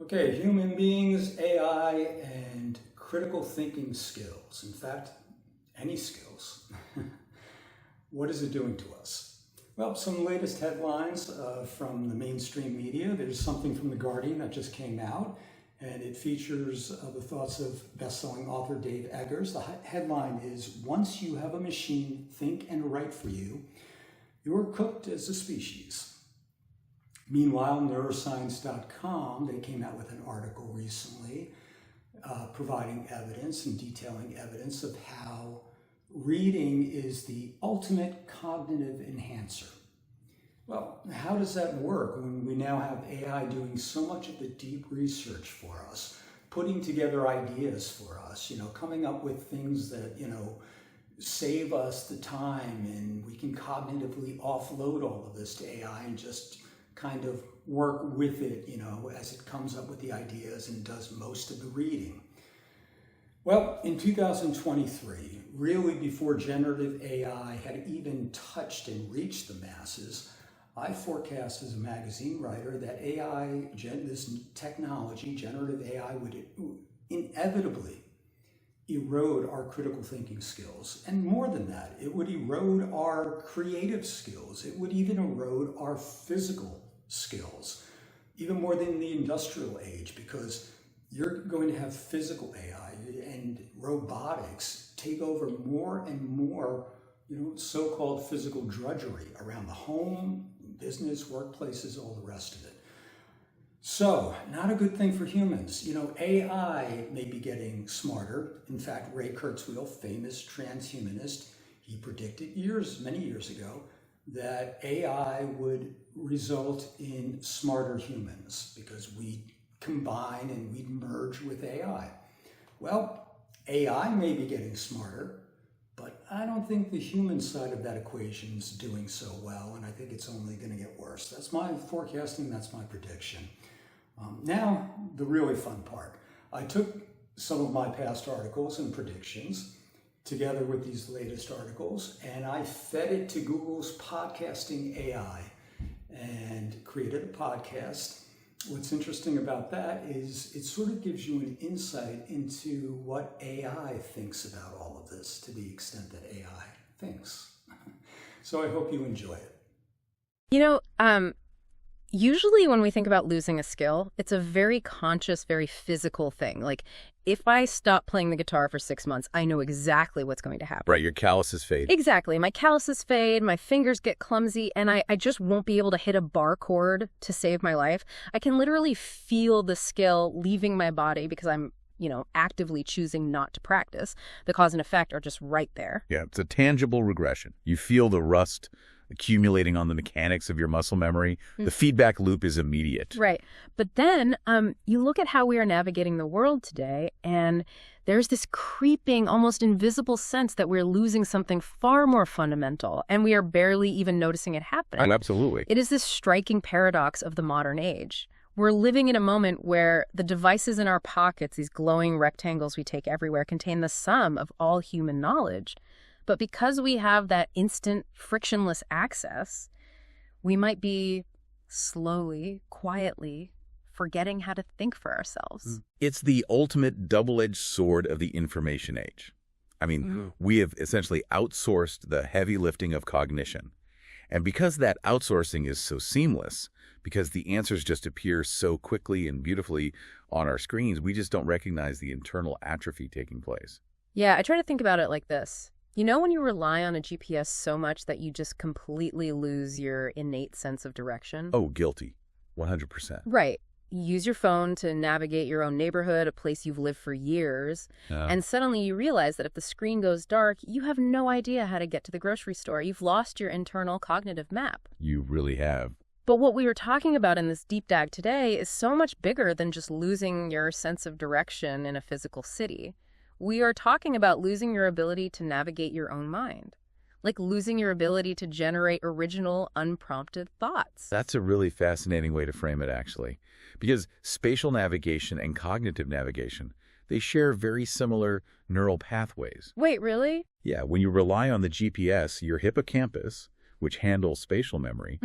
Okay, human beings, AI, and critical thinking skills. In fact, any skills. What is it doing to us? Well, some latest headlines from the mainstream media. There's something from The Guardian that just came out, and it features the thoughts of best-selling author Dave Eggers. The headline is, "Once you have a machine think and write for you, you're cooked as a species." Meanwhile, Neuroscience.com, they came out with an article recently providing evidence and detailing evidence of how reading is the ultimate cognitive enhancer. Well, how does that work when we now have AI doing so much of the deep research for us, putting together ideas for us, coming up with things that, save us the time, and we can cognitively offload all of this to AI and just kind of work with it, as it comes up with the ideas and does most of the reading. Well, in 2023, really before generative AI had even touched and reached the masses, I forecast as a magazine writer that AI, this technology, generative AI, would inevitably erode our critical thinking skills. And more than that, it would erode our creative skills. It would even erode our physical skills, even more than the industrial age, because you're going to have physical AI and robotics take over more and more, so-called physical drudgery around the home, business, workplaces, all the rest of it. So, not a good thing for humans. AI may be getting smarter. In fact, Ray Kurzweil, famous transhumanist, he predicted many years ago, that AI would result in smarter humans because we'd combine and we'd merge with AI. Well, AI may be getting smarter, but I don't think the human side of that equation is doing so well, and I think it's only going to get worse. That's my forecasting, that's my prediction. Now, the really fun part. I took some of my past articles and predictions together with these latest articles, and I fed it to Google's podcasting AI and created a podcast. What's interesting about that is it sort of gives you an insight into what AI thinks about all of this, to the extent that AI thinks. So I hope you enjoy it. Usually when we think about losing a skill, it's a very conscious, very physical thing. Like, if I stop playing the guitar for 6 months, I know exactly what's going to happen. Right, your calluses fade. Exactly. My calluses fade, my fingers get clumsy, and I just won't be able to hit a bar chord to save my life. I can literally feel the skill leaving my body because I'm, actively choosing not to practice. The cause and effect are just right there. Yeah, it's a tangible regression. You feel the rust accumulating on the mechanics of your muscle memory. The feedback loop is immediate. Right. But then you look at how we are navigating the world today, and there's this creeping, almost invisible sense that we're losing something far more fundamental, and we are barely even noticing it happening. Absolutely. It is this striking paradox of the modern age. We're living in a moment where the devices in our pockets, these glowing rectangles we take everywhere, contain the sum of all human knowledge. But because we have that instant, frictionless access, we might be slowly, quietly forgetting how to think for ourselves. It's the ultimate double-edged sword of the information age. We have essentially outsourced the heavy lifting of cognition. And because that outsourcing is so seamless, because the answers just appear so quickly and beautifully on our screens, we just don't recognize the internal atrophy taking place. Yeah, I try to think about it like this. When you rely on a GPS so much that you just completely lose your innate sense of direction? Oh, guilty. 100%. Right. You use your phone to navigate your own neighborhood, a place you've lived for years, and suddenly you realize that if the screen goes dark, you have no idea how to get to the grocery store. You've lost your internal cognitive map. You really have. But what we were talking about in this deep dive today is so much bigger than just losing your sense of direction in a physical city. We are talking about losing your ability to navigate your own mind, like losing your ability to generate original, unprompted thoughts. That's a really fascinating way to frame it, actually, because spatial navigation and cognitive navigation, they share very similar neural pathways. Wait, really? Yeah, when you rely on the GPS, your hippocampus, which handles spatial memory,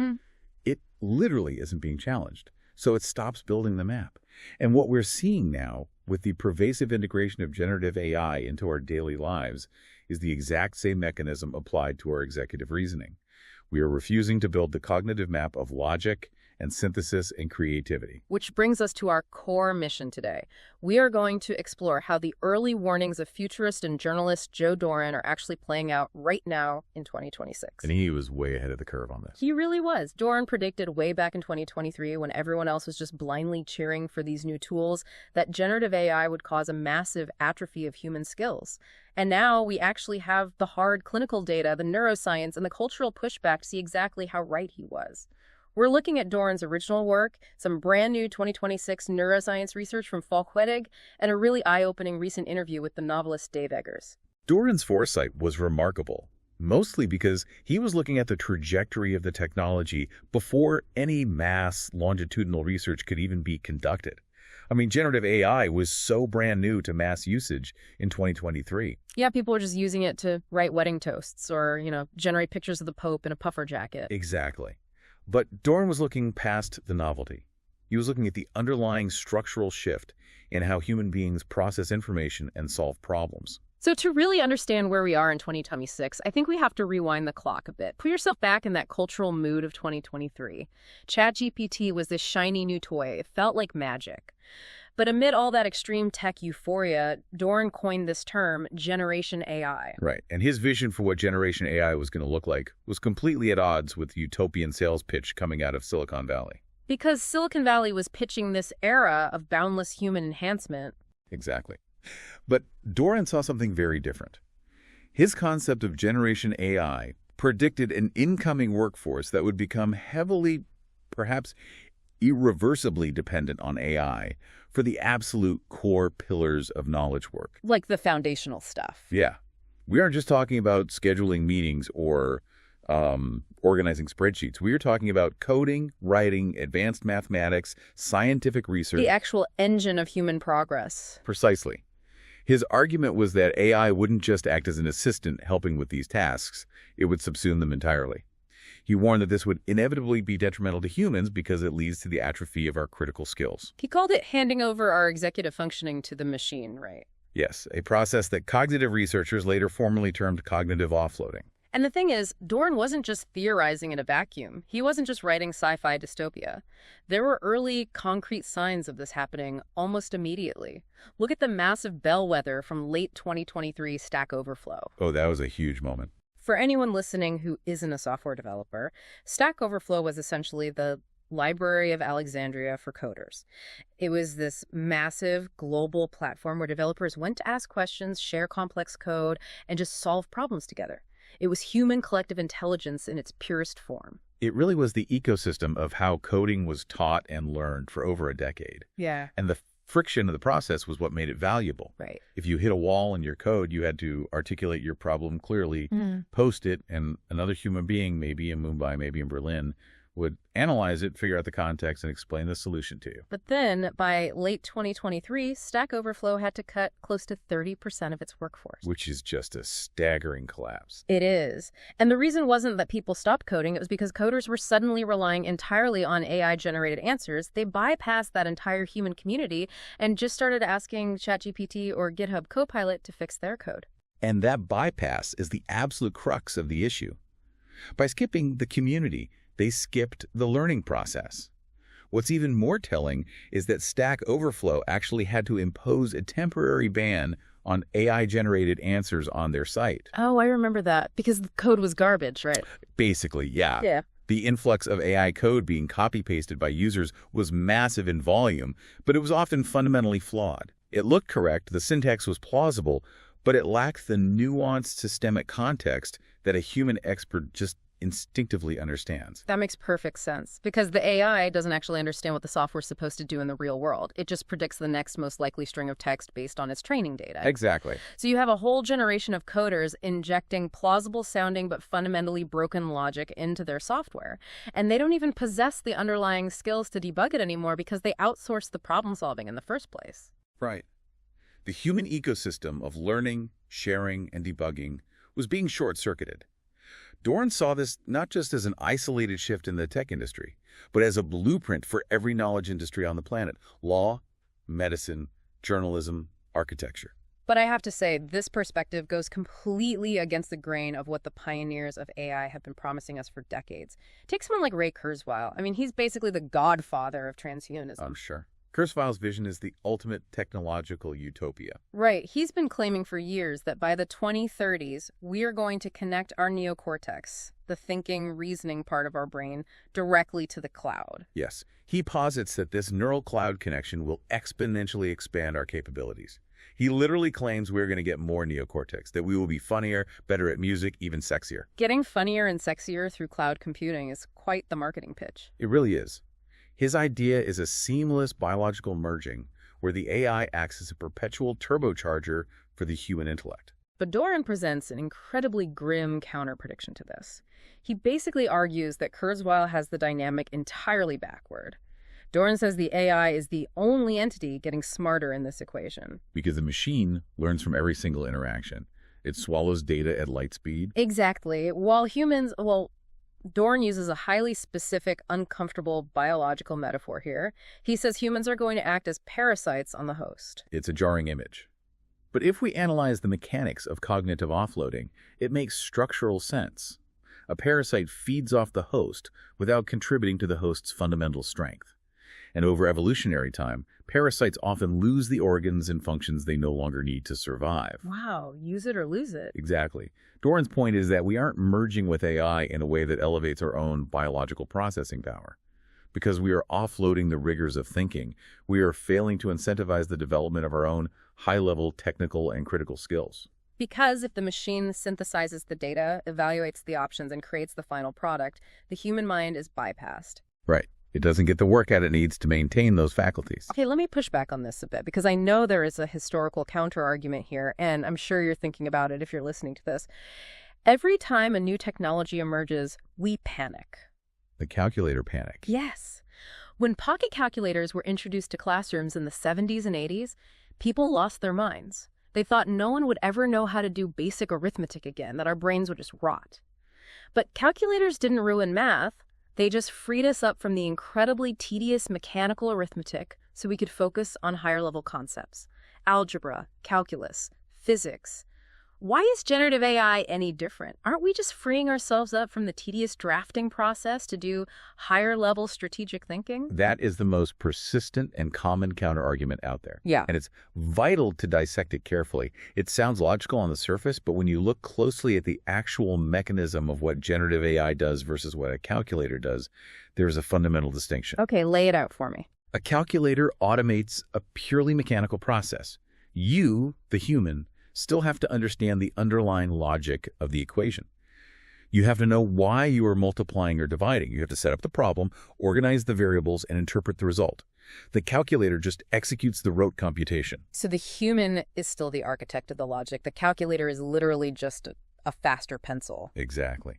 it literally isn't being challenged. so it stops building the map. And what we're seeing now, with the pervasive integration of generative AI into our daily lives, is the exact same mechanism applied to our executive reasoning. We are refusing to build the cognitive map of logic and synthesis and creativity. Which brings us to our core mission today. We are going to explore how the early warnings of futurist and journalist Joe Doran are actually playing out right now in 2026. And he was way ahead of the curve on this. He really was. Doran predicted way back in 2023, when everyone else was just blindly cheering for these new tools, that generative AI would cause a massive atrophy of human skills. And now we actually have the hard clinical data, the neuroscience, and the cultural pushback to see exactly how right he was. We're looking at Doran's original work, some brand new 2026 neuroscience research from Falk Huettig, and a really eye-opening recent interview with the novelist Dave Eggers. Doran's foresight was remarkable, mostly because he was looking at the trajectory of the technology before any mass longitudinal research could even be conducted. I mean, generative AI was so brand new to mass usage in 2023. Yeah, people were just using it to write wedding toasts or, generate pictures of the Pope in a puffer jacket. Exactly. But Doran was looking past the novelty. He was looking at the underlying structural shift in how human beings process information and solve problems. So to really understand where we are in 2026, I think we have to rewind the clock a bit. Put yourself back in that cultural mood of 2023. ChatGPT was this shiny new toy. It felt like magic. But amid all that extreme tech euphoria, Doran coined this term, Generation AI. Right. And his vision for what Generation AI was going to look like was completely at odds with the utopian sales pitch coming out of Silicon Valley. Because Silicon Valley was pitching this era of boundless human enhancement. Exactly. But Doran saw something very different. His concept of Generation AI predicted an incoming workforce that would become heavily, perhaps irreversibly dependent on AI for the absolute core pillars of knowledge work. Like the foundational stuff. Yeah. We aren't just talking about scheduling meetings or organizing spreadsheets. We are talking about coding, writing, advanced mathematics, scientific research. The actual engine of human progress. Precisely. His argument was that AI wouldn't just act as an assistant helping with these tasks, it would subsume them entirely. He warned that this would inevitably be detrimental to humans because it leads to the atrophy of our critical skills. He called it handing over our executive functioning to the machine, right? Yes, a process that cognitive researchers later formally termed cognitive offloading. And the thing is, Doran wasn't just theorizing in a vacuum. He wasn't just writing sci-fi dystopia. There were early, concrete signs of this happening almost immediately. Look at the massive bellwether from late 2023 Stack Overflow. Oh, that was a huge moment. For anyone listening who isn't a software developer, Stack Overflow was essentially the Library of Alexandria for coders. It was this massive global platform where developers went to ask questions, share complex code, and just solve problems together. It was human collective intelligence in its purest form. It really was the ecosystem of how coding was taught and learned for over a decade. Yeah. And the friction of the process was what made it valuable. Right. If you hit a wall in your code, you had to articulate your problem clearly, post it, and another human being, maybe in Mumbai, maybe in Berlin, would analyze it, figure out the context, and explain the solution to you. But then, by late 2023, Stack Overflow had to cut close to 30% of its workforce. Which is just a staggering collapse. It is. And the reason wasn't that people stopped coding. It was because coders were suddenly relying entirely on AI-generated answers. They bypassed that entire human community and just started asking ChatGPT or GitHub Copilot to fix their code. And that bypass is the absolute crux of the issue. By skipping the community, they skipped the learning process. What's even more telling is that Stack Overflow actually had to impose a temporary ban on AI-generated answers on their site. Oh, I remember that, because the code was garbage, right? Basically, yeah. Yeah. The influx of AI code being copy-pasted by users was massive in volume, but it was often fundamentally flawed. It looked correct, the syntax was plausible, but it lacked the nuanced systemic context that a human expert just instinctively understands. That makes perfect sense, because the AI doesn't actually understand what the software's supposed to do in the real world. It just predicts the next most likely string of text based on its training data. Exactly. So you have a whole generation of coders injecting plausible sounding but fundamentally broken logic into their software. And they don't even possess the underlying skills to debug it anymore because they outsourced the problem solving in the first place. Right. The human ecosystem of learning, sharing, and debugging was being short-circuited. Doran saw this not just as an isolated shift in the tech industry, but as a blueprint for every knowledge industry on the planet: law, medicine, journalism, architecture. But I have to say, this perspective goes completely against the grain of what the pioneers of AI have been promising us for decades. Take someone like Ray Kurzweil. I mean, he's basically the godfather of transhumanism. I'm sure. Kurzweil's vision is the ultimate technological utopia. Right. He's been claiming for years that by the 2030s, we are going to connect our neocortex, the thinking, reasoning part of our brain, directly to the cloud. Yes, he posits that this neural cloud connection will exponentially expand our capabilities. He literally claims we're going to get more neocortex, that we will be funnier, better at music, even sexier. Getting funnier and sexier through cloud computing is quite the marketing pitch. It really is. His idea is a seamless biological merging where the AI acts as a perpetual turbocharger for the human intellect. But Doran presents an incredibly grim counter-prediction to this. He basically argues that Kurzweil has the dynamic entirely backward. Doran says the AI is the only entity getting smarter in this equation. Because the machine learns from every single interaction. It swallows data at light speed. Exactly. While humans, Doran uses a highly specific, uncomfortable biological metaphor here. He says humans are going to act as parasites on the host. It's a jarring image. But if we analyze the mechanics of cognitive offloading, it makes structural sense. A parasite feeds off the host without contributing to the host's fundamental strength. And over evolutionary time, parasites often lose the organs and functions they no longer need to survive. Wow, use it or lose it. Exactly. Doran's point is that we aren't merging with AI in a way that elevates our own biological processing power. Because we are offloading the rigors of thinking, we are failing to incentivize the development of our own high-level technical and critical skills. Because if the machine synthesizes the data, evaluates the options, and creates the final product, the human mind is bypassed. Right. It doesn't get the workout it needs to maintain those faculties. Okay, let me push back on this a bit, because I know there is a historical counter-argument here, and I'm sure you're thinking about it if you're listening to this. Every time a new technology emerges, we panic. The calculator panic. Yes. When pocket calculators were introduced to classrooms in the 70s and 80s, people lost their minds. They thought no one would ever know how to do basic arithmetic again, that our brains would just rot. But calculators didn't ruin math. They just freed us up from the incredibly tedious mechanical arithmetic so we could focus on higher-level concepts. Algebra, calculus, physics. Why is generative AI any different? Aren't we just freeing ourselves up from the tedious drafting process to do higher-level strategic thinking? That is the most persistent and common counterargument out there. Yeah. And it's vital to dissect it carefully. It sounds logical on the surface, but when you look closely at the actual mechanism of what generative AI does versus what a calculator does, there's a fundamental distinction. Okay, lay it out for me. A calculator automates a purely mechanical process. You, the human, still have to understand the underlying logic of the equation. You have to know why you are multiplying or dividing. You have to set up the problem, organize the variables, and interpret the result. The calculator just executes the rote computation. So the human is still the architect of the logic. The calculator is literally just a faster pencil. Exactly.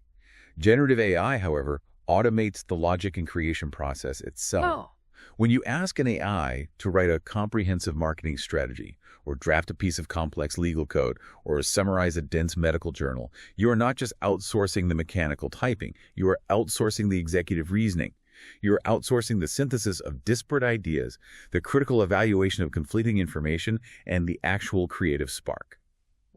Generative AI, however, automates the logic and creation process itself. Oh. When you ask an AI to write a comprehensive marketing strategy, or draft a piece of complex legal code, or summarize a dense medical journal, you are not just outsourcing the mechanical typing, you are outsourcing the executive reasoning. You are outsourcing the synthesis of disparate ideas, the critical evaluation of conflicting information, and the actual creative spark.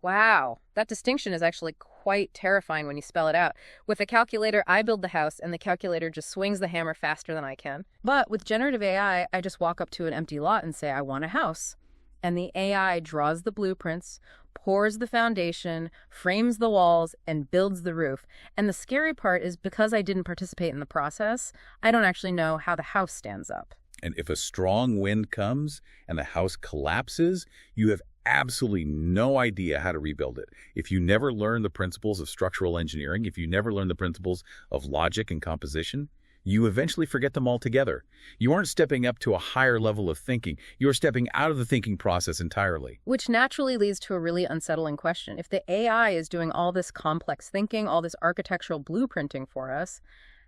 Wow, that distinction is actually quite terrifying when you spell it out. With a calculator, I build the house, and the calculator just swings the hammer faster than I can. But with generative AI, I just walk up to an empty lot and say, I want a house. And the AI draws the blueprints, pours the foundation, frames the walls, and builds the roof. And the scary part is because I didn't participate in the process, I don't actually know how the house stands up. And if a strong wind comes and the house collapses, you have absolutely no idea how to rebuild it. If you never learn the principles of structural engineering, if you never learn the principles of logic and composition, you eventually forget them altogether. You aren't stepping up to a higher level of thinking. You're stepping out of the thinking process entirely. Which naturally leads to a really unsettling question. If the AI is doing all this complex thinking, all this architectural blueprinting for us,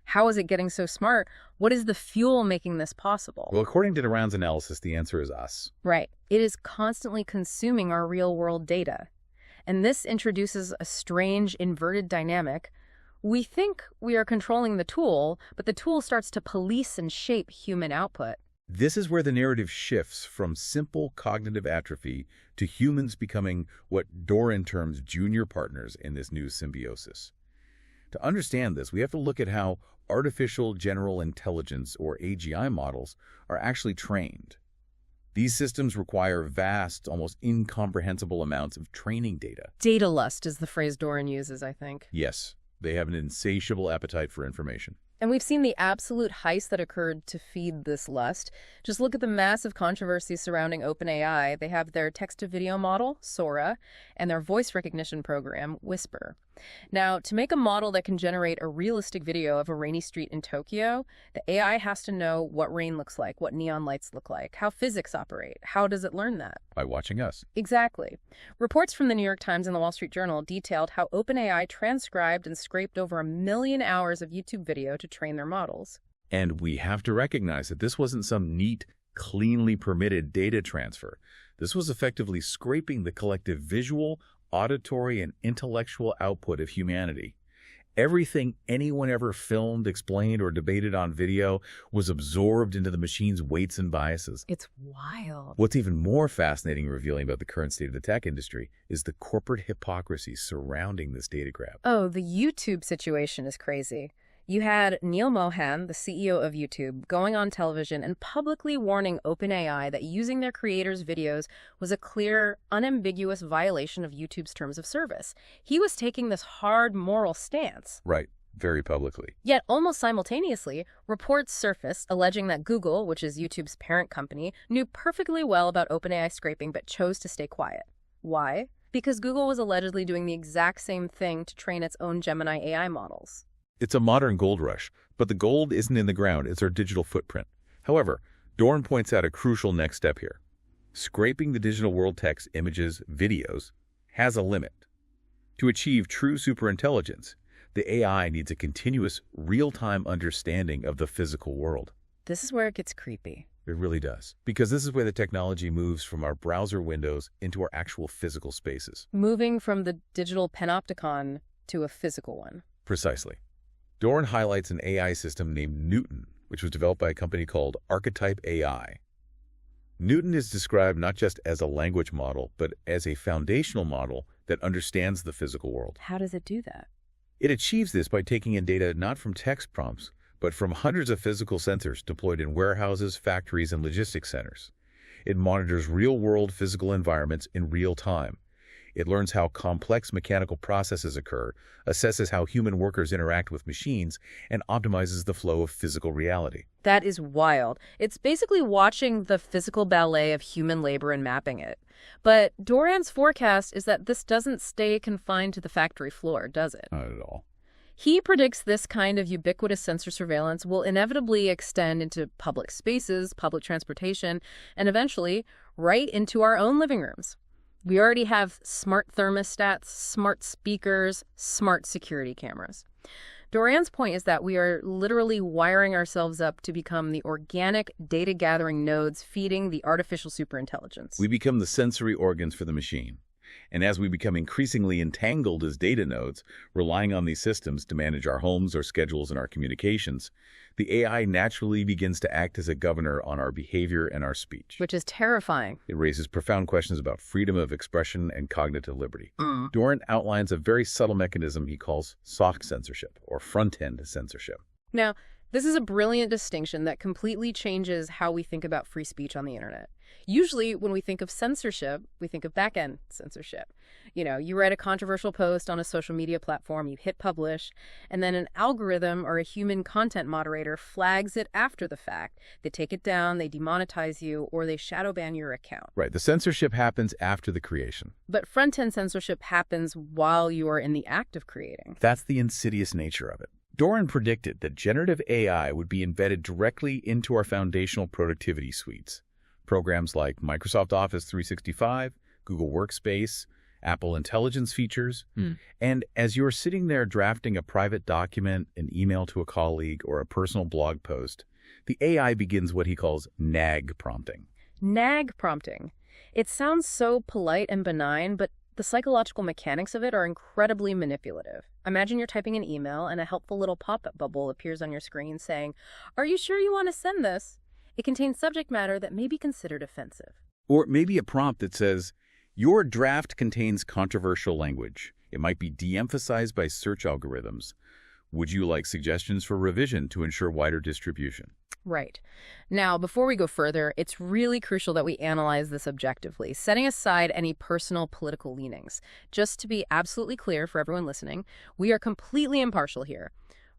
how is it getting so smart? What is the fuel making this possible? Well, according to Doran's analysis, the answer is us. Right. It is constantly consuming our real-world data. And this introduces a strange inverted dynamic. We think we are controlling the tool, but the tool starts to police and shape human output. This is where the narrative shifts from simple cognitive atrophy to humans becoming what Doran terms junior partners in this new symbiosis. To understand this, we have to look at how artificial general intelligence, or AGI models, are actually trained. These systems require vast, almost incomprehensible amounts of training data. Data lust is the phrase Doran uses, I think. Yes, they have an insatiable appetite for information. And we've seen the absolute heist that occurred to feed this lust. Just look at the massive controversy surrounding OpenAI. They have their text-to-video model, Sora, and their voice recognition program, Whisper. Now, to make a model that can generate a realistic video of a rainy street in Tokyo, the AI has to know what rain looks like, what neon lights look like, how physics operate. How does it learn that? By watching us. Exactly. Reports from the New York Times and the Wall Street Journal detailed how OpenAI transcribed and scraped over 1 million hours of YouTube video to train their models. And we have to recognize that this wasn't some neat, cleanly permitted data transfer. This was effectively scraping the collective visual, auditory, and intellectual output of humanity. Everything anyone ever filmed, explained, or debated on video was absorbed into the machine's weights and biases. It's wild. What's even more fascinating and revealing about the current state of the tech industry is the corporate hypocrisy surrounding this data grab. Oh, the YouTube situation is crazy. You had Neil Mohan, the CEO of YouTube, going on television and publicly warning OpenAI that using their creators' videos was a clear, unambiguous violation of YouTube's terms of service. He was taking this hard moral stance. Right, very publicly. Yet, almost simultaneously, reports surfaced alleging that Google, which is YouTube's parent company, knew perfectly well about OpenAI scraping but chose to stay quiet. Why? Because Google was allegedly doing the exact same thing to train its own Gemini AI models. It's a modern gold rush, but the gold isn't in the ground, it's our digital footprint. However, Doran points out a crucial next step here. Scraping the digital world text, images, videos has a limit. To achieve true superintelligence, the AI needs a continuous, real-time understanding of the physical world. This is where it gets creepy. It really does. Because this is where the technology moves from our browser windows into our actual physical spaces. Moving from the digital panopticon to a physical one. Precisely. Doran highlights an AI system named Newton, which was developed by a company called Archetype AI. Newton is described not just as a language model, but as a foundational model that understands the physical world. How does it do that? It achieves this by taking in data not from text prompts, but from hundreds of physical sensors deployed in warehouses, factories, and logistics centers. It monitors real-world physical environments in real time. It learns how complex mechanical processes occur, assesses how human workers interact with machines, and optimizes the flow of physical reality. That is wild. It's basically watching the physical ballet of human labor and mapping it. But Doran's forecast is that this doesn't stay confined to the factory floor, does it? Not at all. He predicts this kind of ubiquitous sensor surveillance will inevitably extend into public spaces, public transportation, and eventually right into our own living rooms. We already have smart thermostats, smart speakers, smart security cameras. Doran's point is that we are literally wiring ourselves up to become the organic data-gathering nodes feeding the artificial superintelligence. We become the sensory organs for the machine. And as we become increasingly entangled as data nodes, relying on these systems to manage our homes, our schedules, and our communications, the AI naturally begins to act as a governor on our behavior and our speech. Which is terrifying. It raises profound questions about freedom of expression and cognitive liberty. Doran outlines a very subtle mechanism he calls soft censorship, or front-end censorship. Now, this is a brilliant distinction that completely changes how we think about free speech on the internet. Usually, when we think of censorship, we think of back-end censorship. You know, you write a controversial post on a social media platform, you hit publish, and then an algorithm or a human content moderator flags it after the fact. They take it down, they demonetize you, or they shadow ban your account. Right, the censorship happens after the creation. But front-end censorship happens while you are in the act of creating. That's the insidious nature of it. Doran predicted that generative AI would be embedded directly into our foundational productivity suites. Programs like Microsoft Office 365, Google Workspace, Apple Intelligence features. And as you're sitting there drafting a private document, an email to a colleague, or a personal blog post, the AI begins what he calls nag prompting. Nag prompting. It sounds so polite and benign, but The psychological mechanics of it are incredibly manipulative. Imagine you're typing an email and a helpful little pop-up bubble appears on your screen saying, "Are you sure you want to send this?" It contains subject matter that may be considered offensive. Or maybe a prompt that says, "Your draft contains controversial language. It might be de-emphasized by search algorithms. Would you like suggestions for revision to ensure wider distribution?" Right. Now, before we go further, it's really crucial that we analyze this objectively, setting aside any personal political leanings. Just to be absolutely clear for everyone listening, we are completely impartial here.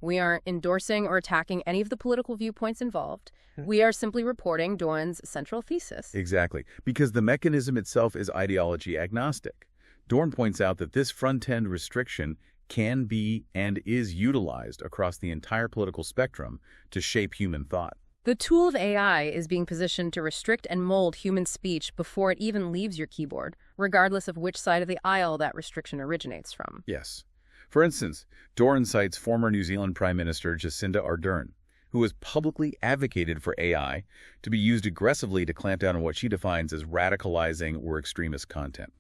We aren't endorsing or attacking any of the political viewpoints involved. We are simply reporting Doran's central thesis. Exactly, because the mechanism itself is ideology agnostic. Doran points out that this front-end restriction can be and is utilized across the entire political spectrum to shape human thought. The tool of AI is being positioned to restrict and mold human speech before it even leaves your keyboard, regardless of which side of the aisle that restriction originates from. Yes. For instance, Doran cites former New Zealand Prime Minister Jacinda Ardern, who has publicly advocated for AI to be used aggressively to clamp down on what she defines as radicalizing or extremist content.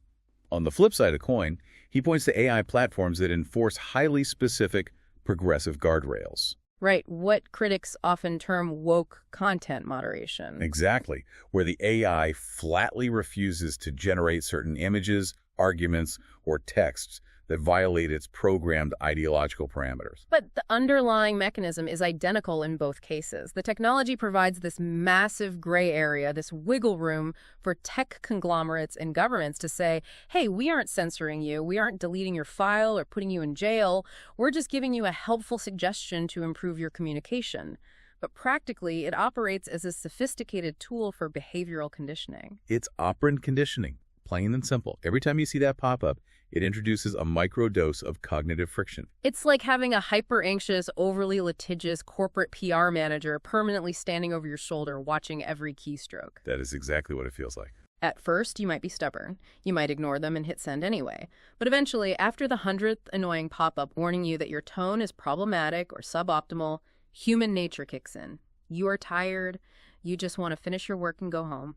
On the flip side of the coin, he points to AI platforms that enforce highly specific, progressive guardrails. Right, what critics often term woke content moderation. Exactly, where the AI flatly refuses to generate certain images, arguments, or texts that violate its programmed ideological parameters. But the underlying mechanism is identical in both cases. The technology provides this massive gray area, this wiggle room for tech conglomerates and governments to say, hey, we aren't censoring you, we aren't deleting your file or putting you in jail, we're just giving you a helpful suggestion to improve your communication. But practically, it operates as a sophisticated tool for behavioral conditioning. It's operant conditioning, plain and simple. Every time you see that pop up, it introduces a microdose of cognitive friction. It's like having a hyper-anxious, overly litigious corporate PR manager permanently standing over your shoulder watching every keystroke. That is exactly what it feels like. At first, you might be stubborn. You might ignore them and hit send anyway. But eventually, after the 100th annoying pop-up warning you that your tone is problematic or suboptimal, human nature kicks in. You are tired. You just want to finish your work and go home.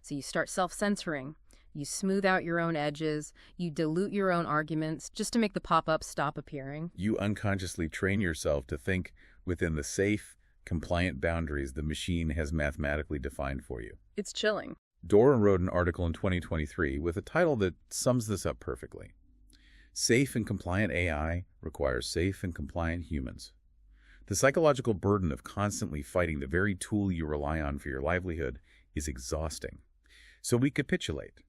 So you start self-censoring. You smooth out your own edges, you dilute your own arguments just to make the pop-ups stop appearing. You unconsciously train yourself to think within the safe, compliant boundaries the machine has mathematically defined for you. It's chilling. Doran wrote an article in 2023 with a title that sums this up perfectly. Safe and compliant AI requires safe and compliant humans. The psychological burden of constantly fighting the very tool you rely on for your livelihood is exhausting. So we capitulate.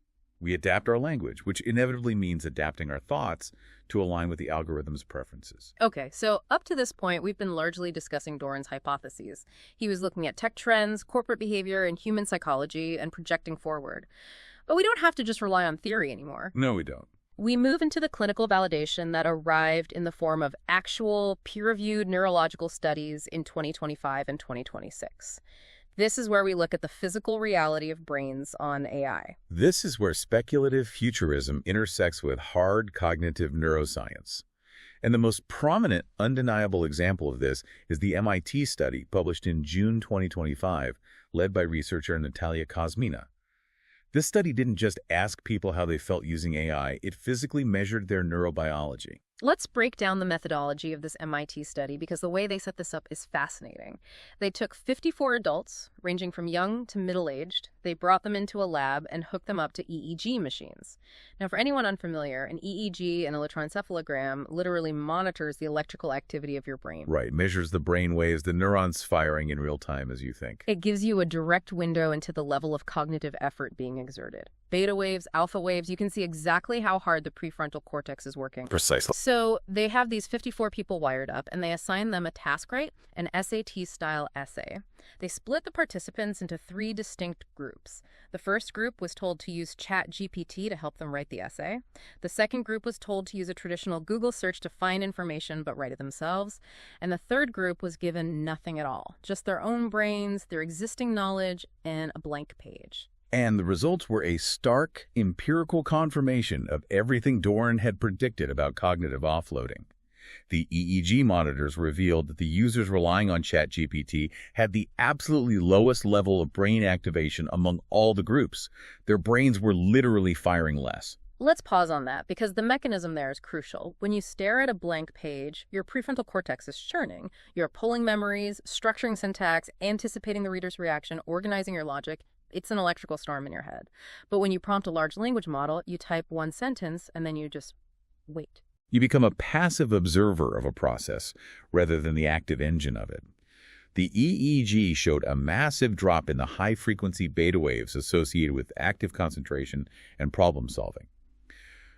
We adapt our language, which inevitably means adapting our thoughts to align with the algorithm's preferences. Okay, so up to this point, we've been largely discussing Doran's hypotheses. He was looking at tech trends, corporate behavior, and human psychology, and projecting forward. But we don't have to just rely on theory anymore. No, we don't. We move into the clinical validation that arrived in the form of actual peer-reviewed neurological studies in 2025 and 2026. This is where we look at the physical reality of brains on AI. This is where speculative futurism intersects with hard cognitive neuroscience. And the most prominent, undeniable example of this is the MIT study published in June 2025, led by researcher Natalia Kosmina. This study didn't just ask people how they felt using AI, it physically measured their neurobiology. Let's break down the methodology of this MIT study because the way they set this up is fascinating. They took 54 adults, ranging from young to middle-aged. They brought them into a lab and hooked them up to EEG machines. Now, for anyone unfamiliar, an EEG, an electroencephalogram, literally monitors the electrical activity of your brain. Right, measures the brain waves, the neurons firing in real time as you think. It gives you a direct window into the level of cognitive effort being exerted. Beta waves, alpha waves, you can see exactly how hard the prefrontal cortex is working. Precisely. So they have these 54 people wired up, and they assign them a task, right? An SAT-style essay. They split the participants into 3 distinct groups. The first group was told to use ChatGPT to help them write the essay. The second group was told to use a traditional Google search to find information but write it themselves. And the third group was given nothing at all, just their own brains, their existing knowledge, and a blank page. And the results were a stark, empirical confirmation of everything Doran had predicted about cognitive offloading. The EEG monitors revealed that the users relying on ChatGPT had the absolutely lowest level of brain activation among all the groups. Their brains were literally firing less. Let's pause on that because the mechanism there is crucial. When you stare at a blank page, your prefrontal cortex is churning. You're pulling memories, structuring syntax, anticipating the reader's reaction, organizing your logic. It's an electrical storm in your head. But when you prompt a large language model, you type one sentence and then you just wait. You become a passive observer of a process rather than the active engine of it. The EEG showed a massive drop in the high-frequency beta waves associated with active concentration and problem solving.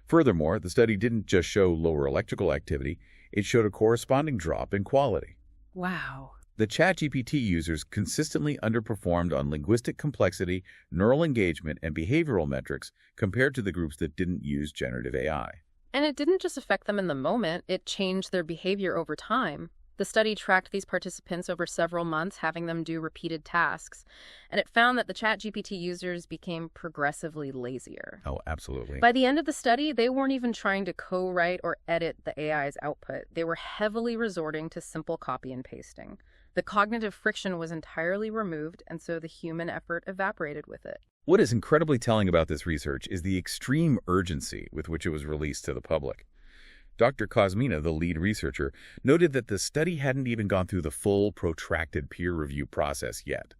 Furthermore, the study didn't just show lower electrical activity, it showed a corresponding drop in quality. Wow. The ChatGPT users consistently underperformed on linguistic complexity, neural engagement, and behavioral metrics compared to the groups that didn't use generative AI. And it didn't just affect them in the moment, it changed their behavior over time. The study tracked these participants over several months, having them do repeated tasks, and it found that the ChatGPT users became progressively lazier. Oh, absolutely. By the end of the study, they weren't even trying to co-write or edit the AI's output. They were heavily resorting to simple copy and pasting. The cognitive friction was entirely removed, and so the human effort evaporated with it. What is incredibly telling about this research is the extreme urgency with which it was released to the public. Dr. Kosmina, the lead researcher, noted that the study hadn't even gone through the full, protracted peer review process yet.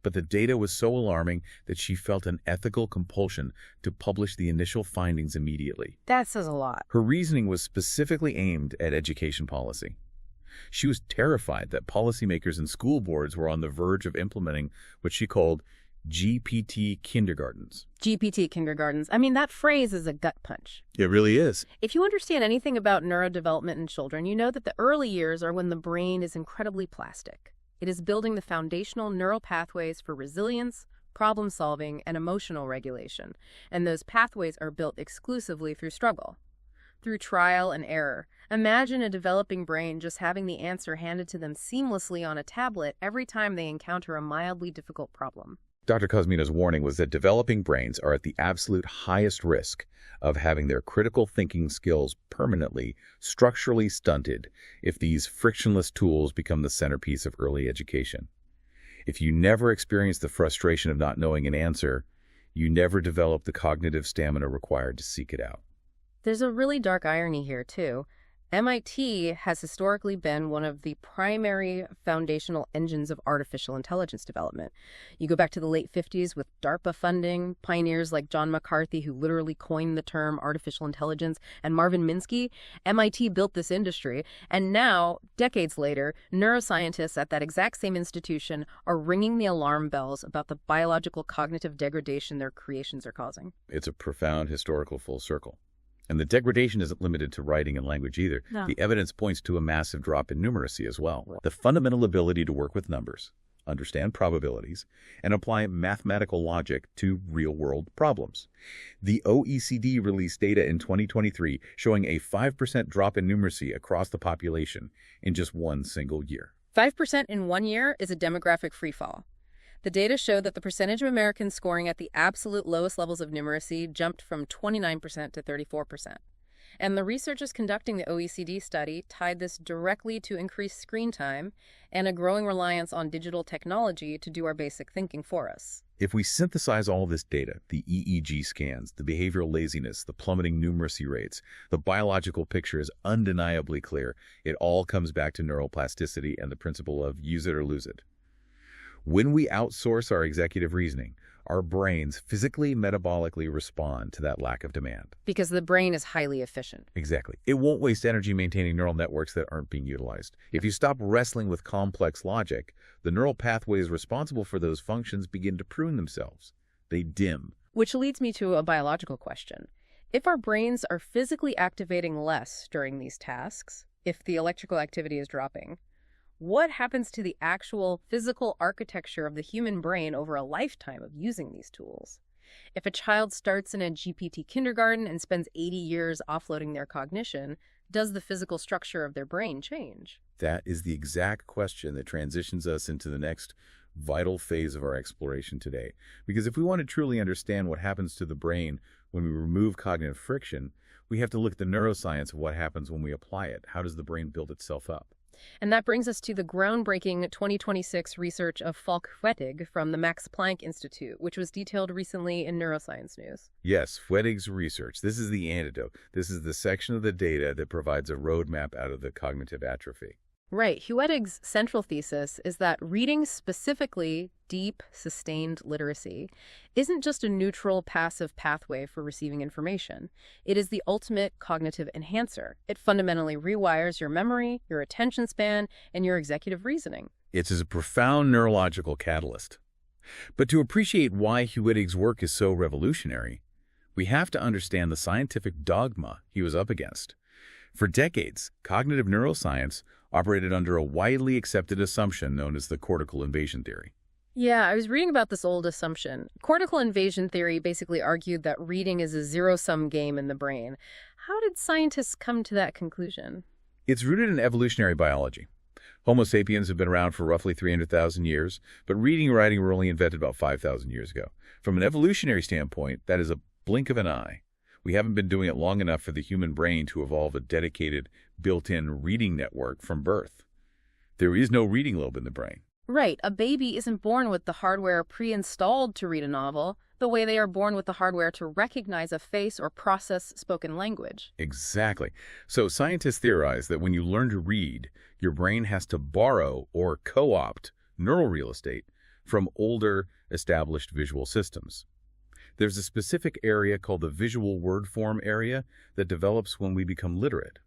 But the data was so alarming that she felt an ethical compulsion to publish the initial findings immediately. That says a lot. Her reasoning was specifically aimed at education policy. She was terrified that policymakers and school boards were on the verge of implementing what she called GPT kindergartens. GPT kindergartens. I mean, that phrase is a gut punch. It really is. If you understand anything about neurodevelopment in children, you know that the early years are when the brain is incredibly plastic. It is building the foundational neural pathways for resilience, problem solving, and emotional regulation. And those pathways are built exclusively through struggle, through trial and error. Imagine a developing brain just having the answer handed to them seamlessly on a tablet every time they encounter a mildly difficult problem. Dr. Kosmina's warning was that developing brains are at the absolute highest risk of having their critical thinking skills permanently, structurally stunted if these frictionless tools become the centerpiece of early education. If you never experience the frustration of not knowing an answer, you never develop the cognitive stamina required to seek it out. There's a really dark irony here, too. MIT has historically been one of the primary foundational engines of artificial intelligence development. You go back to the late 50s with DARPA funding, pioneers like John McCarthy, who literally coined the term artificial intelligence, and Marvin Minsky. MIT built this industry, and now, decades later, neuroscientists at that exact same institution are ringing the alarm bells about the biological cognitive degradation their creations are causing. It's a profound historical full circle. And the degradation isn't limited to writing and language either. No. The evidence points to a massive drop in numeracy as well. The fundamental ability to work with numbers, understand probabilities, and apply mathematical logic to real-world problems. The OECD released data in 2023 showing a 5% drop in numeracy across the population in just one single year. 5% in 1 year is a demographic freefall. The data show that the percentage of Americans scoring at the absolute lowest levels of numeracy jumped from 29% to 34%. And the researchers conducting the OECD study tied this directly to increased screen time and a growing reliance on digital technology to do our basic thinking for us. If we synthesize all this data, the EEG scans, the behavioral laziness, the plummeting numeracy rates, the biological picture is undeniably clear. It all comes back to neuroplasticity and the principle of use it or lose it. When we outsource our executive reasoning, our brains physically, metabolically respond to that lack of demand. Because the brain is highly efficient. Exactly. It won't waste energy maintaining neural networks that aren't being utilized. If you stop wrestling with complex logic, the neural pathways responsible for those functions begin to prune themselves. They dim. Which leads me to a biological question. If our brains are physically activating less during these tasks, if the electrical activity is dropping, what happens to the actual physical architecture of the human brain over a lifetime of using these tools? If a child starts in a GPT kindergarten and spends 80 years offloading their cognition, does the physical structure of their brain change? That is the exact question that transitions us into the next vital phase of our exploration today. Because if we want to truly understand what happens to the brain when we remove cognitive friction, we have to look at the neuroscience of what happens when we apply it. How does the brain build itself up? And that brings us to the groundbreaking 2026 research of Falk Huettig from the Max Planck Institute, which was detailed recently in Neuroscience News. Yes, Huettig's research. This is the antidote. This is the section of the data that provides a roadmap out of the cognitive atrophy. Right. Huettig's central thesis is that reading, specifically deep, sustained literacy, isn't just a neutral, passive pathway for receiving information. It is the ultimate cognitive enhancer. It fundamentally rewires your memory, your attention span, and your executive reasoning. It's a profound neurological catalyst. But to appreciate why Huettig's work is so revolutionary, we have to understand the scientific dogma he was up against. For decades, cognitive neuroscience operated under a widely accepted assumption known as the cortical invasion theory. Yeah, I was reading about this old assumption. Cortical invasion theory basically argued that reading is a zero-sum game in the brain. How did scientists come to that conclusion? It's rooted in evolutionary biology. Homo sapiens have been around for roughly 300,000 years, but reading and writing were only invented about 5,000 years ago. From an evolutionary standpoint, that is a blink of an eye. We haven't been doing it long enough for the human brain to evolve a dedicated, built-in reading network from birth. There is no reading lobe in the brain. Right. A baby isn't born with the hardware pre-installed to read a novel, the way they are born with the hardware to recognize a face or process spoken language. Exactly. So scientists theorize that when you learn to read, your brain has to borrow or co-opt neural real estate from older, established visual systems. There's a specific area called the visual word form area that develops when we become literate.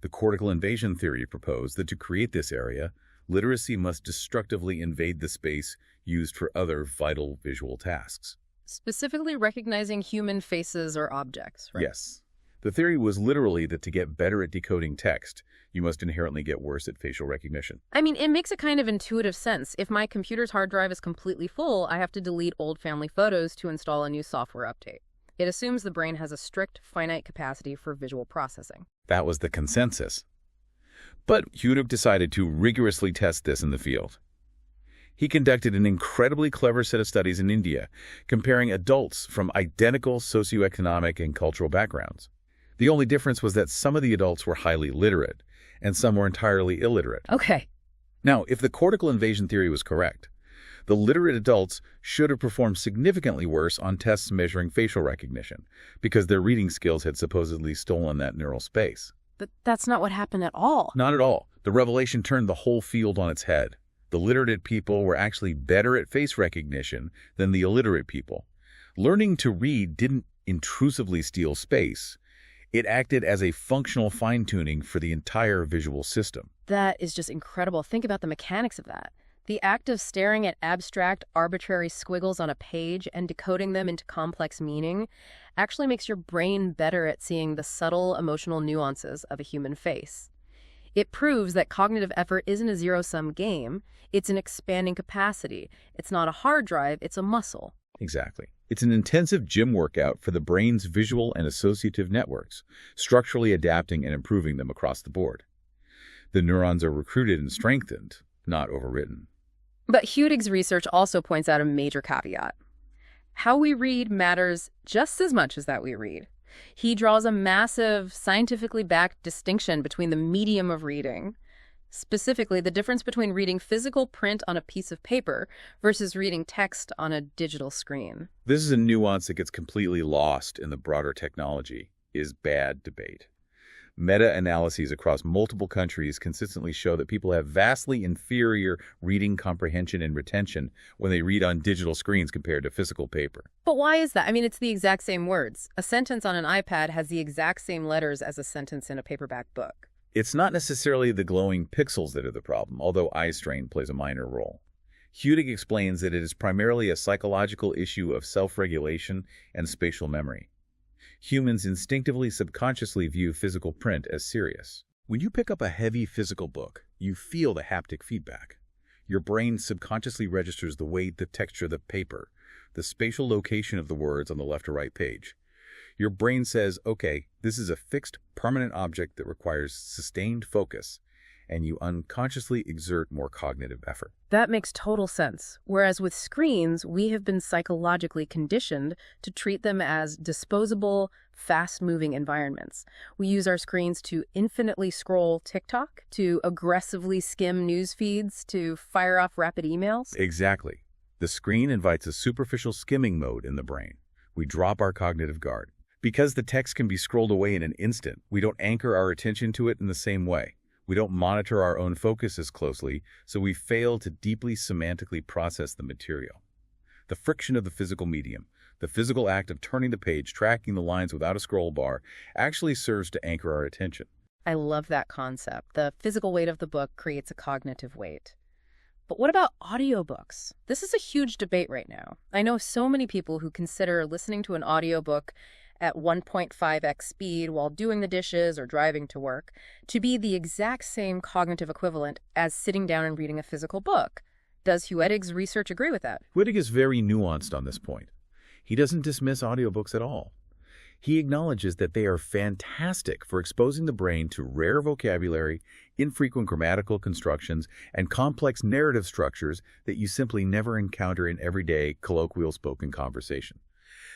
The cortical invasion theory proposed that to create this area, literacy must destructively invade the space used for other vital visual tasks. Specifically recognizing human faces or objects, right? Yes. The theory was literally that to get better at decoding text, you must inherently get worse at facial recognition. I mean, it makes a kind of intuitive sense. If my computer's hard drive is completely full, I have to delete old family photos to install a new software update. It assumes the brain has a strict, finite capacity for visual processing. That was the consensus. But Huettig decided to rigorously test this in the field. He conducted an incredibly clever set of studies in India, comparing adults from identical socioeconomic and cultural backgrounds. The only difference was that some of the adults were highly literate, and some were entirely illiterate. Okay. Now, if the cortical invasion theory was correct, the literate adults should have performed significantly worse on tests measuring facial recognition, because their reading skills had supposedly stolen that neural space. But that's not what happened at all. Not at all. The revelation turned the whole field on its head. The literate people were actually better at face recognition than the illiterate people. Learning to read didn't intrusively steal space. It acted as a functional fine-tuning for the entire visual system. That is just incredible. Think about the mechanics of that. The act of staring at abstract, arbitrary squiggles on a page and decoding them into complex meaning actually makes your brain better at seeing the subtle emotional nuances of a human face. It proves that cognitive effort isn't a zero-sum game. It's an expanding capacity. It's not a hard drive, it's a muscle. Exactly. It's an intensive gym workout for the brain's visual and associative networks, structurally adapting and improving them across the board. The neurons are recruited and strengthened, not overwritten. But Huettig's research also points out a major caveat. How we read matters just as much as that we read. He draws a massive, scientifically backed distinction between the medium of reading, specifically the difference between reading physical print on a piece of paper versus reading text on a digital screen. This is a nuance that gets completely lost in the broader technology is bad debate. Meta-analyses across multiple countries consistently show that people have vastly inferior reading comprehension and retention when they read on digital screens compared to physical paper. But why is that? I mean, it's the exact same words. A sentence on an iPad has the exact same letters as a sentence in a paperback book. It's not necessarily the glowing pixels that are the problem, although eye strain plays a minor role. Huettig explains that it is primarily a psychological issue of self-regulation and spatial memory. Humans instinctively subconsciously view physical print as serious. When you pick up a heavy physical book, you feel the haptic feedback. Your brain subconsciously registers the weight, the texture of the paper, the spatial location of the words on the left or right page. Your brain says, okay, this is a fixed, permanent object that requires sustained focus, and you unconsciously exert more cognitive effort. That makes total sense. Whereas with screens, we have been psychologically conditioned to treat them as disposable, fast-moving environments. We use our screens to infinitely scroll TikTok, to aggressively skim news feeds, to fire off rapid emails. Exactly. The screen invites a superficial skimming mode in the brain. We drop our cognitive guard. Because the text can be scrolled away in an instant, we don't anchor our attention to it in the same way. We don't monitor our own focus as closely, so we fail to deeply semantically process the material. The friction of the physical medium, the physical act of turning the page, tracking the lines without a scroll bar, actually serves to anchor our attention. I love that concept. The physical weight of the book creates a cognitive weight. But what about audiobooks? This is a huge debate right now. I know so many people who consider listening to an audiobook at 1.5x speed while doing the dishes or driving to work to be the exact same cognitive equivalent as sitting down and reading a physical book. Does Huettig's research agree with that? Huettig is very nuanced on this point. He doesn't dismiss audiobooks at all. He acknowledges that they are fantastic for exposing the brain to rare vocabulary, infrequent grammatical constructions, and complex narrative structures that you simply never encounter in everyday colloquial spoken conversation.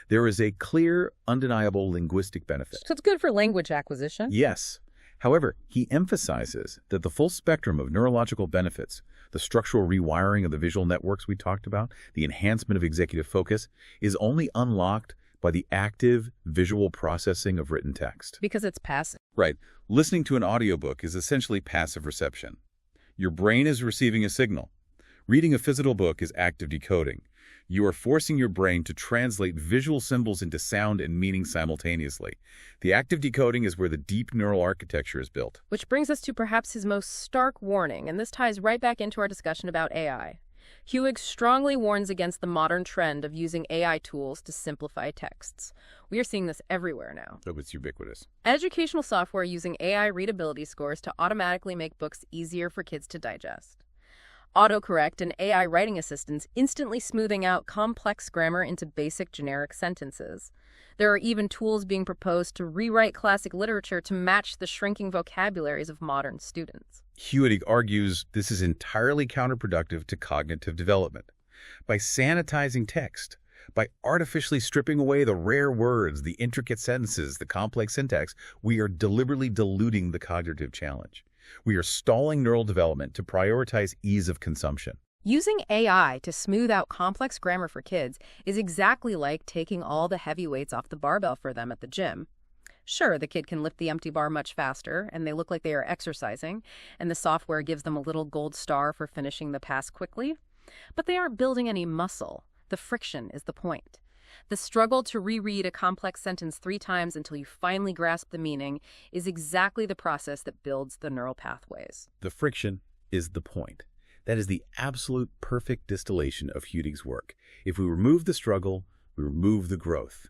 There is a clear, undeniable linguistic benefit. So it's good for language acquisition? Yes. However, he emphasizes that the full spectrum of neurological benefits, the structural rewiring of the visual networks we talked about, the enhancement of executive focus, is only unlocked by the active visual processing of written text. Because it's passive. Right. Listening to an audiobook is essentially passive reception. Your brain is receiving a signal. Reading a physical book is active decoding. You are forcing your brain to translate visual symbols into sound and meaning simultaneously. The active decoding is where the deep neural architecture is built. Which brings us to perhaps his most stark warning, and this ties right back into our discussion about AI. Huettig strongly warns against the modern trend of using AI tools to simplify texts. We are seeing this everywhere now. So it's ubiquitous. Educational software using AI readability scores to automatically make books easier for kids to digest. Autocorrect and AI writing assistants instantly smoothing out complex grammar into basic generic sentences. There are even tools being proposed to rewrite classic literature to match the shrinking vocabularies of modern students. Huettig argues this is entirely counterproductive to cognitive development. By sanitizing text, by artificially stripping away the rare words, the intricate sentences, the complex syntax, we are deliberately diluting the cognitive challenge. We are stalling neural development to prioritize ease of consumption. Using AI to smooth out complex grammar for kids is exactly like taking all the heavy weights off the barbell for them at the gym. Sure, the kid can lift the empty bar much faster, and they look like they are exercising, and the software gives them a little gold star for finishing the pass quickly. But they aren't building any muscle. The friction is the point. The struggle to reread a complex sentence 3 times until you finally grasp the meaning is exactly the process that builds the neural pathways. The friction is the point. That is the absolute perfect distillation of Huettig's work. If we remove the struggle, we remove the growth.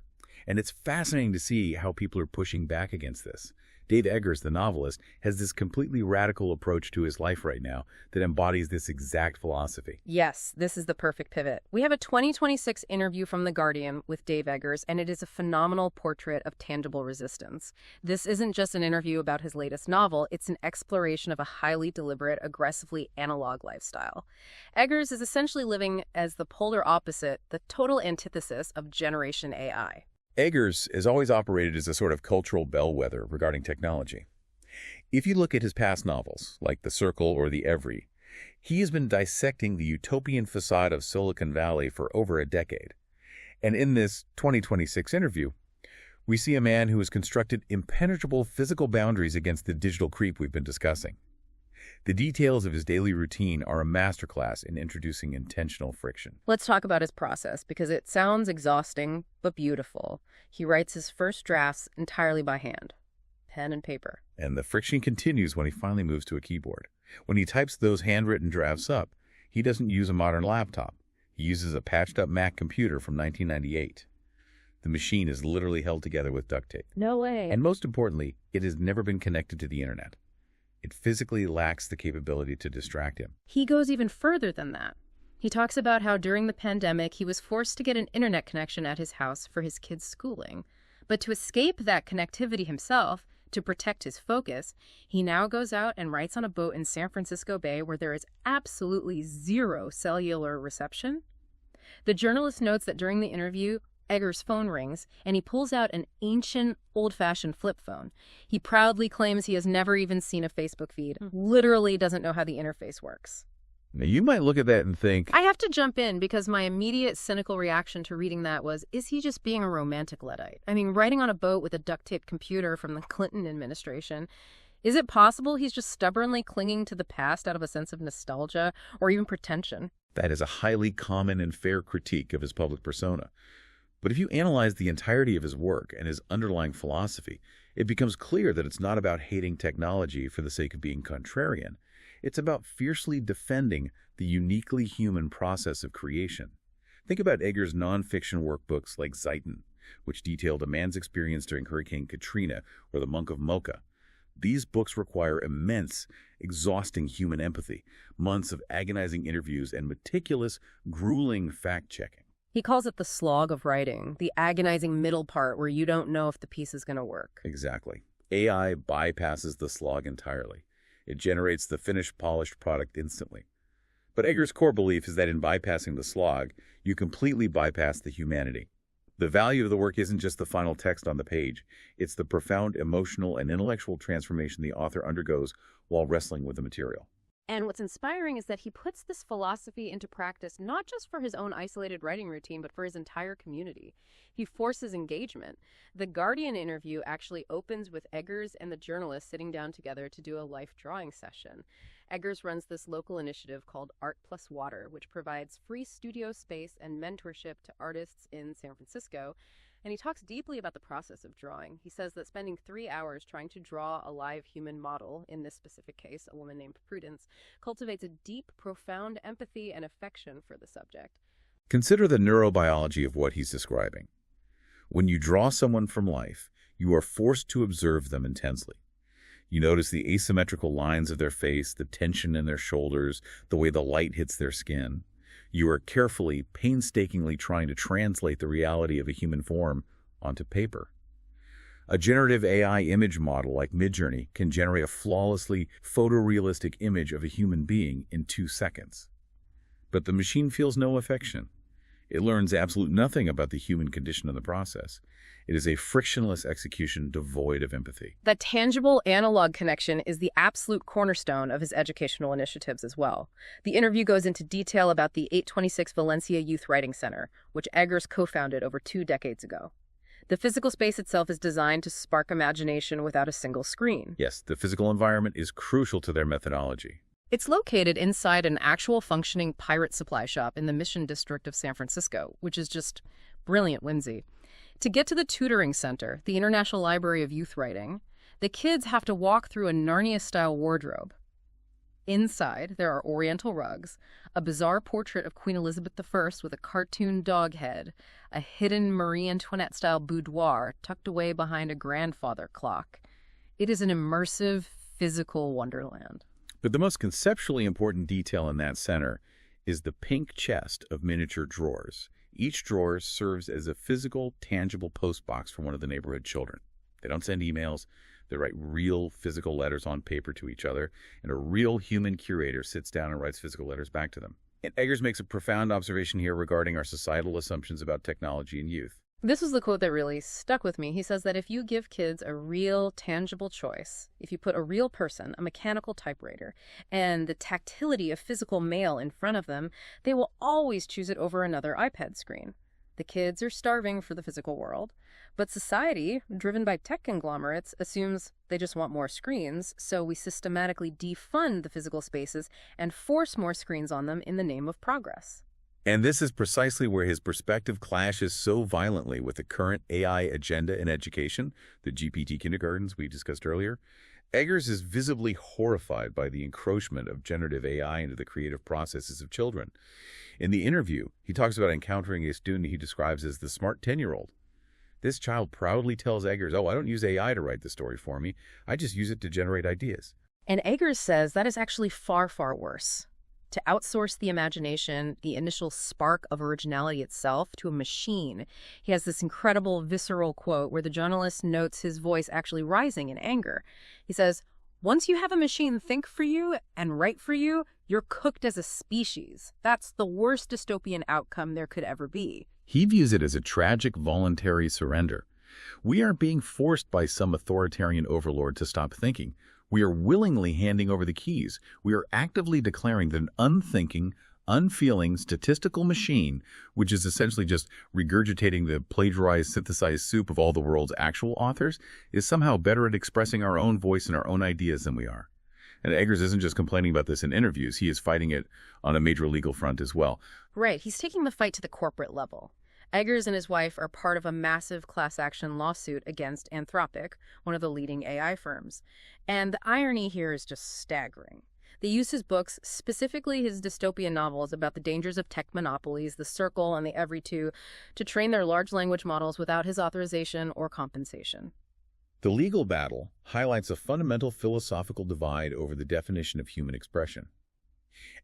And it's fascinating to see how people are pushing back against this. Dave Eggers, the novelist, has this completely radical approach to his life right now that embodies this exact philosophy. Yes, this is the perfect pivot. We have a 2026 interview from The Guardian with Dave Eggers, and it is a phenomenal portrait of tangible resistance. This isn't just an interview about his latest novel, it's an exploration of a highly deliberate, aggressively analog lifestyle. Eggers is essentially living as the polar opposite, the total antithesis of Generation AI. Eggers has always operated as a sort of cultural bellwether regarding technology. If you look at his past novels, like The Circle or The Every, he has been dissecting the utopian facade of Silicon Valley for over a decade. And in this 2026 interview, we see a man who has constructed impenetrable physical boundaries against the digital creep we've been discussing. The details of his daily routine are a masterclass in introducing intentional friction. Let's talk about his process, because it sounds exhausting, but beautiful. He writes his first drafts entirely by hand, pen and paper. And the friction continues when he finally moves to a keyboard. When he types those handwritten drafts up, he doesn't use a modern laptop. He uses a patched-up Mac computer from 1998. The machine is literally held together with duct tape. No way. And most importantly, it has never been connected to the internet. It physically lacks the capability to distract him. He goes even further than that. He talks about how during the pandemic, he was forced to get an internet connection at his house for his kids' schooling. But to escape that connectivity himself, To protect his focus, he now goes out and writes on a boat in San Francisco Bay where there is absolutely zero cellular reception. The journalist notes that during the interview, Egger's phone rings, and he pulls out an ancient, old-fashioned flip phone. He proudly claims he has never even seen a Facebook feed, literally doesn't know how the interface works. Now, you might look at that and think, I have to jump in because my immediate cynical reaction to reading that was, is he just being a romantic Luddite? I mean, writing on a boat with a duct-taped computer from the Clinton administration, is it possible he's just stubbornly clinging to the past out of a sense of nostalgia or even pretension? that is a highly common and fair critique of his public persona. But if you analyze the entirety of his work and his underlying philosophy, it becomes clear that it's not about hating technology for the sake of being contrarian. It's about fiercely defending the uniquely human process of creation. Think about Egger's nonfiction workbooks like Zeiten, which detailed a man's experience during Hurricane Katrina or The Monk of Mocha. These books require immense, exhausting human empathy, months of agonizing interviews, and meticulous, grueling fact-checking. He calls it the slog of writing, the agonizing middle part where you don't know if the piece is going to work. Exactly. AI bypasses the slog entirely. It generates the finished, polished product instantly. But Egger's core belief is that in bypassing the slog, you completely bypass the humanity. The value of the work isn't just the final text on the page. It's the profound emotional and intellectual transformation the author undergoes while wrestling with the material. And what's inspiring is that he puts this philosophy into practice not just for his own isolated writing routine, but for his entire community. He forces engagement. The Guardian interview actually opens with Eggers and the journalist sitting down together to do a life drawing session. Eggers runs this local initiative called Art Plus Water, which provides free studio space and mentorship to artists in San Francisco. And he talks deeply about the process of drawing. He says that spending 3 hours trying to draw a live human model, in this specific case, a woman named Prudence, cultivates a deep, profound empathy and affection for the subject. Consider the neurobiology of what he's describing. When you draw someone from life, you are forced to observe them intensely. You notice the asymmetrical lines of their face, the tension in their shoulders, the way the light hits their skin. You are carefully, painstakingly trying to translate the reality of a human form onto paper. A generative AI image model like Midjourney can generate a flawlessly photorealistic image of a human being in 2 seconds. But the machine feels no affection. It learns absolutely nothing about the human condition in the process. It is a frictionless execution devoid of empathy. That tangible analog connection is the absolute cornerstone of his educational initiatives as well. The interview goes into detail about the 826 Valencia Youth Writing Center, which Eggers co-founded over 2 decades ago. The physical space itself is designed to spark imagination without a single screen. Yes, the physical environment is crucial to their methodology. It's located inside an actual functioning pirate supply shop in the Mission District of San Francisco, which is just brilliant whimsy. To get to the tutoring center, the International Library of Youth Writing, the kids have to walk through a Narnia-style wardrobe. Inside, there are oriental rugs, a bizarre portrait of Queen Elizabeth I with a cartoon dog head, a hidden Marie Antoinette-style boudoir tucked away behind a grandfather clock. It is an immersive, physical wonderland. But the most conceptually important detail in that center is the pink chest of miniature drawers. Each drawer serves as a physical, tangible postbox for one of the neighborhood children. They don't send emails. They write real physical letters on paper to each other, and a real human curator sits down and writes physical letters back to them. And Eggers makes a profound observation here regarding our societal assumptions about technology and youth. This was the quote that really stuck with me. He says that if you give kids a real, tangible choice, if you put a real person, a mechanical typewriter, and the tactility of physical mail in front of them, they will always choose it over another iPad screen. The kids are starving for the physical world, but society, driven by tech conglomerates, assumes they just want more screens, so we systematically defund the physical spaces and force more screens on them in the name of progress. And this is precisely where his perspective clashes so violently with the current AI agenda in education, the GPT kindergartens we discussed earlier. Eggers is visibly horrified by the encroachment of generative AI into the creative processes of children. In the interview, he talks about encountering a student he describes as the smart 10-year-old. This child proudly tells Eggers, "Oh, I don't use AI to write the story for me. I just use it to generate ideas." And Eggers says that is actually far, far worse. to outsource the imagination, the initial spark of originality itself, to a machine. He has this incredible visceral quote where the journalist notes his voice actually rising in anger. He says, "Once you have a machine think for you and write for you, you're cooked as a species. That's the worst dystopian outcome there could ever be." He views it as a tragic voluntary surrender. We aren't being forced by some authoritarian overlord to stop thinking. We are willingly handing over the keys. We are actively declaring that an unthinking, unfeeling statistical machine, which is essentially just regurgitating the plagiarized, synthesized soup of all the world's actual authors, is somehow better at expressing our own voice and our own ideas than we are. And Eggers isn't just complaining about this in interviews. He is fighting it on a major legal front as well. Right. He's taking the fight to the corporate level. Eggers and his wife are part of a massive class action lawsuit against Anthropic, one of the leading AI firms. And the irony here is just staggering. They use his books, specifically his dystopian novels about the dangers of tech monopolies, The Circle and the Every Two, to train their large language models without his authorization or compensation. The legal battle highlights a fundamental philosophical divide over the definition of human expression.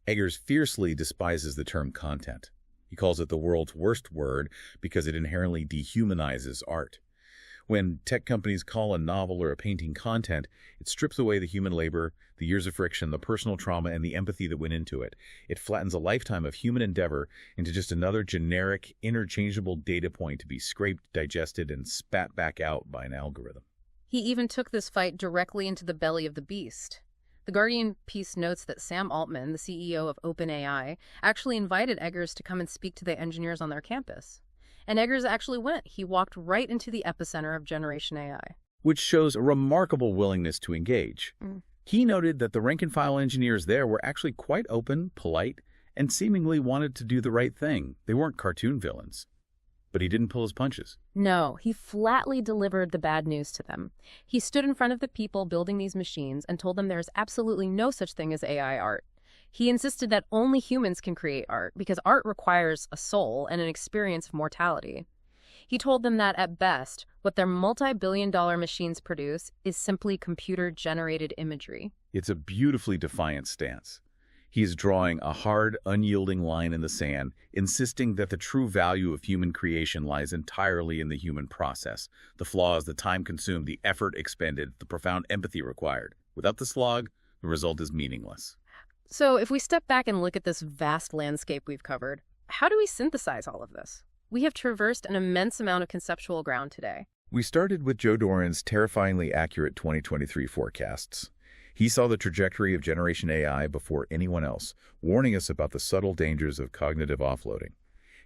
Eggers fiercely despises the term content. He calls it the world's worst word because it inherently dehumanizes art. When tech companies call a novel or a painting content, it strips away the human labor, the years of friction, the personal trauma, and the empathy that went into it. It flattens a lifetime of human endeavor into just another generic, interchangeable data point to be scraped, digested, and spat back out by an algorithm. He even took this fight directly into the belly of the beast. The Guardian piece notes that Sam Altman, the CEO of OpenAI, actually invited Eggers to come and speak to the engineers on their campus. And Eggers actually went. He walked right into the epicenter of Generation AI. Which shows a remarkable willingness to engage. He noted that the rank-and-file engineers there were actually quite open, polite, and seemingly wanted to do the right thing. They weren't cartoon villains. But he didn't pull his punches. No, he flatly delivered the bad news to them. He stood in front of the people building these machines and told them there's absolutely no such thing as AI art. He insisted that only humans can create art because art requires a soul and an experience of mortality. He told them that, at best, what their multi-billion-dollar machines produce is simply computer-generated imagery. It's a beautifully defiant stance. He is drawing a hard, unyielding line in the sand, insisting that the true value of human creation lies entirely in the human process, the flaws, the time consumed, the effort expended, the profound empathy required. Without the slog, the result is meaningless. So if we step back and look at this vast landscape we've covered, how do we synthesize all of this? We have traversed an immense amount of conceptual ground today. We started with Joe Doran's terrifyingly accurate 2023 forecasts. He saw the trajectory of generation AI before anyone else, warning us about the subtle dangers of cognitive offloading.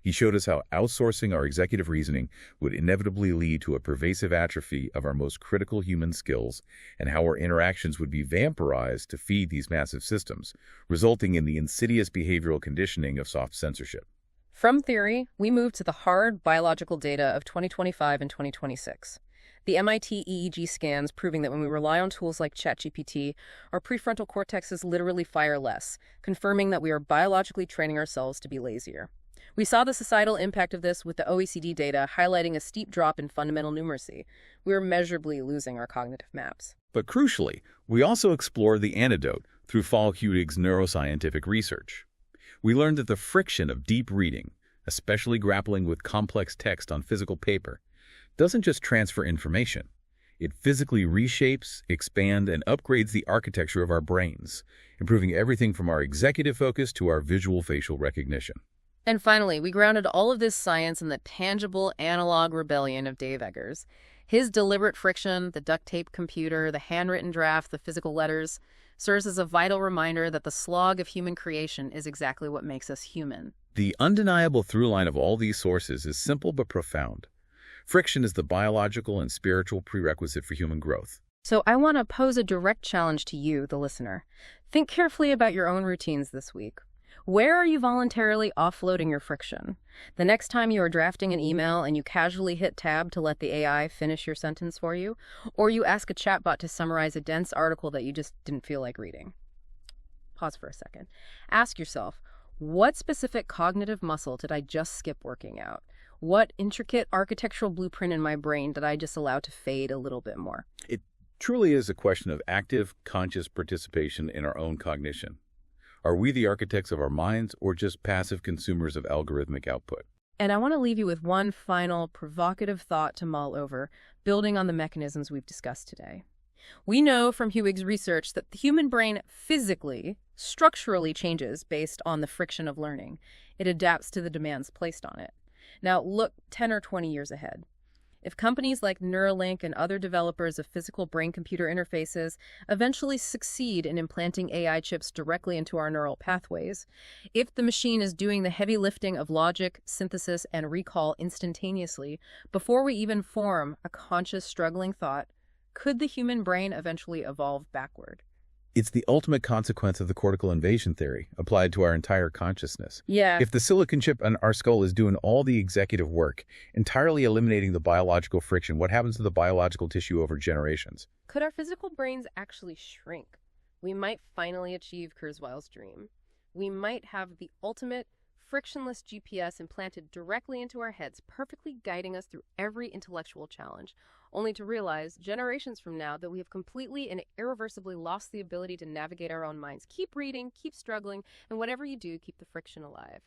He showed us how outsourcing our executive reasoning would inevitably lead to a pervasive atrophy of our most critical human skills, and how our interactions would be vampirized to feed these massive systems, resulting in the insidious behavioral conditioning of soft censorship. From theory, we move to the hard biological data of 2025 and 2026. The MIT EEG scans proving that when we rely on tools like ChatGPT, our prefrontal cortexes literally fire less, confirming that we are biologically training ourselves to be lazier. We saw the societal impact of this with the OECD data highlighting a steep drop in fundamental numeracy. We are measurably losing our cognitive maps. But crucially, we also explored the antidote through Falk Huettig's neuroscientific research. We learned that the friction of deep reading, especially grappling with complex text on physical paper, doesn't just transfer information. It physically reshapes, expands, and upgrades the architecture of our brains, improving everything from our executive focus to our visual facial recognition. And finally, we grounded all of this science in the tangible analog rebellion of Dave Eggers. His deliberate friction, the duct tape computer, the handwritten draft, the physical letters, serves as a vital reminder that the slog of human creation is exactly what makes us human. The undeniable through line of all these sources is simple but profound. Friction is the biological and spiritual prerequisite for human growth. So I want to pose a direct challenge to you, the listener. Think carefully about your own routines this week. Where are you voluntarily offloading your friction? The next time you are drafting an email and you casually hit tab to let the AI finish your sentence for you, or you ask a chatbot to summarize a dense article that you just didn't feel like reading. Pause for a second. Ask yourself, what specific cognitive muscle did I just skip working out? What intricate architectural blueprint in my brain did I just allow to fade a little bit more? It truly is a question of active, conscious participation in our own cognition. Are we the architects of our minds or just passive consumers of algorithmic output? And I want to leave you with one final provocative thought to mull over, building on the mechanisms we've discussed today. We know from Huettig's research that the human brain physically, structurally changes based on the friction of learning. It adapts to the demands placed on it. Now, look 10 or 20 years ahead. If companies like Neuralink and other developers of physical brain-computer interfaces eventually succeed in implanting AI chips directly into our neural pathways, if the machine is doing the heavy lifting of logic, synthesis, and recall instantaneously before we even form a conscious, struggling thought, could the human brain eventually evolve backward? It's the ultimate consequence of the cortical invasion theory applied to our entire consciousness. Yeah. If the silicon chip in our skull is doing all the executive work, entirely eliminating the biological friction, what happens to the biological tissue over generations? Could our physical brains actually shrink? We might finally achieve Kurzweil's dream. We might have the ultimate frictionless GPS implanted directly into our heads, perfectly guiding us through every intellectual challenge, only to realize generations from now that we have completely and irreversibly lost the ability to navigate our own minds. Keep reading, keep struggling, and whatever you do, keep the friction alive.